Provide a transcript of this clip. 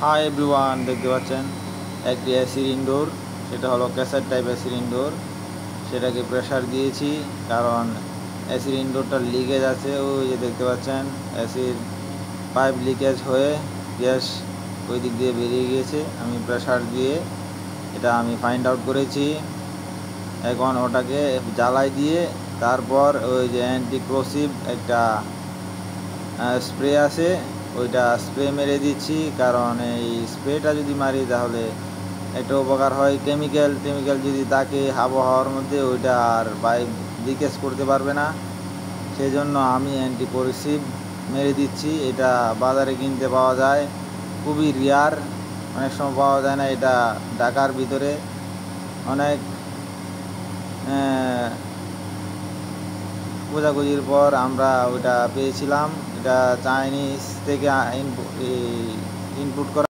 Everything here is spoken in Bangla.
হাই এভরিওয়ান, দেখতে পাচ্ছেন একটি এসির ইনডোর, সেটা হলো ক্যাসেট টাইপ এসির ইনডোর। সেটাকে প্রেসার দিয়েছি কারণ এসির ইনডোরটা লিকেজ আছে। ওই যে দেখতে পাচ্ছেন এসির পাইপ লিকেজ হয়ে গ্যাস ওই দিক দিয়ে বেরিয়ে গিয়েছে। আমি প্রেসার দিয়ে এটা আমি ফাইন্ড আউট করেছি। এখন ওটাকে জ্বালাই দিয়ে তারপর ওই যে অ্যান্টিক্রোসিভ একটা স্প্রে আছে, ওইটা স্প্রে মেরে দিচ্ছি। কারণ এই স্প্রেটা যদি মারি তাহলে একটা উপকার হয়, কেমিক্যাল যদি থাকে আবহাওয়ার মধ্যে ওইটা আর পাইপ লিকেজ করতে পারবে না। সেই জন্য আমি অ্যান্টিকোরসিভ মেরে দিচ্ছি। এটা বাজারে কিনতে পাওয়া যায়, খুবই রেয়ার, অনেক সময় পাওয়া যায় না। এটা ঢাকার ভিতরে অনেক খোঁজাখুঁজির পর আমরা ওইটা পেয়েছিলাম। এটা চাইনিজ থেকে ইনপুট করা।